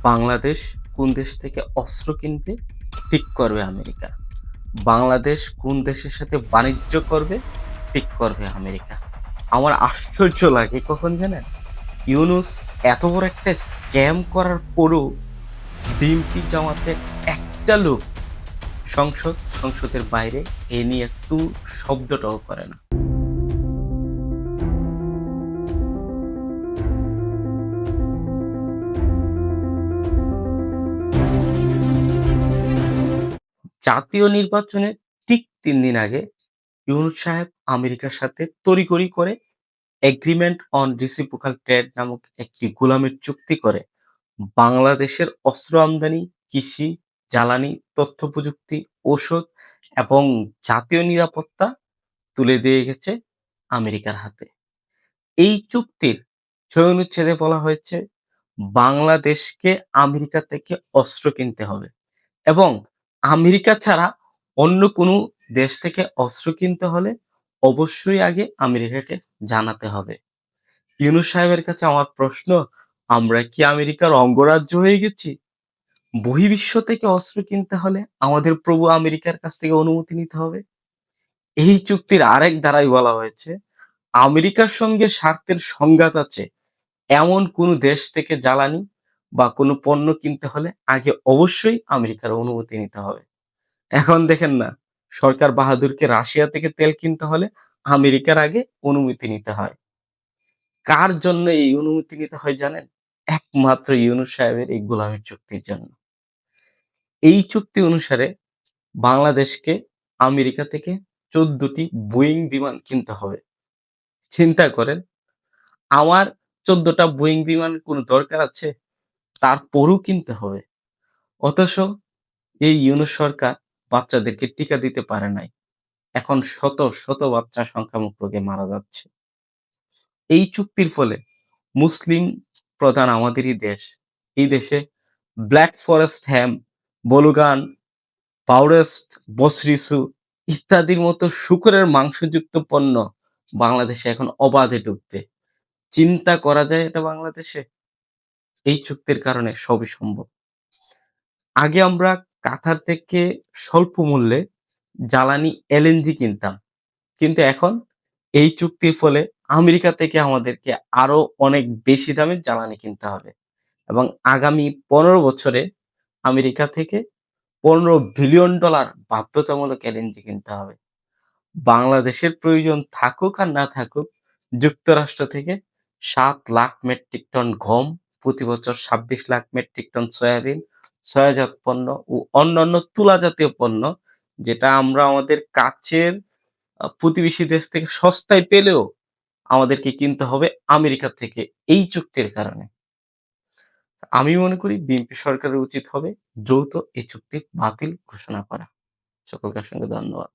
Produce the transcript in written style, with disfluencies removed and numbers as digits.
বাংলাদেশ কোন দেশ থেকে অস্ত্র কিনবে ঠিক করবে আমেরিকা। বাংলাদেশ কোন দেশের সাথে বাণিজ্য করবে ঠিক করবে আমেরিকা। আমার আশ্চর্য লাগে কখন জানেন? ইউনূস এত বড় একটা স্ক্যাম করার পরও বিএনপি জামাতের একটা লোক সংসদের বাইরে এ নিয়ে একটু শব্দটাও করে না। জাতীয় নির্বাচনের ঠিক ৩ দিন আগে ইউনূস সাহেব আমেরিকার সাথে তড়িঘড়ি করে এগ্রিমেন্ট অন রিসিপ্রোকাল ট্রেড নামক একটি গোলামের চুক্তি করে বাংলাদেশের অস্ত্র আমদানি, কৃষি, জ্বালানি, তথ্য প্রযুক্তি, ঔষধ এবং জাতীয় নিরাপত্তা তুলে দিয়ে গেছে আমেরিকার হাতে। এই চুক্তির ৬ অনুচ্ছেদে বলা হয়েছে বাংলাদেশকে আমেরিকা থেকে অস্ত্র কিনতে হবে এবং আমেরিকা ছাড়া অন্য কোনো দেশ থেকে অস্ত্র কিনতে হলে অবশ্যই আগে আমেরিকাকে জানাতে হবে। ইউনূস সাহেবের কাছে আমার প্রশ্ন, আমরা কি আমেরিকার অঙ্গরাজ্য হয়ে গেছি? বহির্বিশ্ব থেকে অস্ত্র কিনতে হলে আমাদের প্রভু আমেরিকার কাছ থেকে অনুমতি নিতে হবে। এই চুক্তির আরেক ধারায় বলা হয়েছে আমেরিকার সঙ্গে স্বার্থের সংঘাত আছে এমন কোনো দেশ থেকে জ্বালানি বা কোনো পণ্য কিনতে হলে আগে অবশ্যই আমেরিকার অনুমতি নিতে হবে। এখন দেখেন না, সরকার বাহাদুরকে রাশিয়া থেকে তেল কিনতে হলে আমেরিকার আগে অনুমতি নিতে হয়। কার জন্য এই অনুমতি নিতে হয় জানেন? একমাত্র ইউনূস সাহেবের এই গোলামি চুক্তির জন্য। এই চুক্তি অনুসারে বাংলাদেশকে আমেরিকা থেকে ১৪টি বোয়িং বিমান কিনতে হবে। চিন্তা করেন, আমার ১৪টা বোয়িং বিমানের কোনো দরকার আছে? তারপরও কিনতে হবে। অথচ এই ইউনূস সরকার বাচ্চাদেরকে টিকা দিতে পারে নাই। এখন শত শত বাচ্চা সংক্রামক রোগে মারা যাচ্ছে। এই চুক্তির ফলে মুসলিম প্রধান আমাদেরই দেশ। এই দেশে ব্ল্যাক ফরেস্ট হ্যাম, বলুগান, পাউরেস্ট, বসরিসু ইত্যাদির মতো শূকরের মাংসযুক্ত পণ্য বাংলাদেশে এখন অবাধে ঢুকবে। চিন্তা করা যায় এটা বাংলাদেশে? এই চুক্তির কারণে সবই সম্ভব। আগে আমরা কাতার থেকে স্বল্প মূল্যে জ্বালানি এলএনজি কিনতাম। কিন্তু এখন এই চুক্তির ফলে আমেরিকা থেকে আমাদেরকে আরো অনেক বেশি দামে জ্বালানি কিনতে হবে এবং আগামী ১৫ বছরে আমেরিকা থেকে $১৫ বিলিয়ন বাধ্যতামূলক এলএনজি কিনতে হবে। বাংলাদেশের প্রয়োজন থাকুক আর না থাকুক, যুক্তরাষ্ট্র থেকে ৭ লাখ মেট্রিক টন গম, প্রতি বছর ২৬ লাখ মেট্রিক টন সয়াবিন, সয়াজাত পণ্য ও অন্যান্য তুলা জাতীয় পণ্য যেটা আমরা আমাদের কাছের প্রতিবেশী দেশ থেকে সস্তায় পেলেও আমাদেরকে কিনতে হবে আমেরিকা থেকে এই চুক্তির কারণে। আমি মনে করি বিএনপি সরকারের উচিত হবে দ্রুত এই চুক্তি বাতিল ঘোষণা করা। সকলকে অসংখ্য ধন্যবাদ।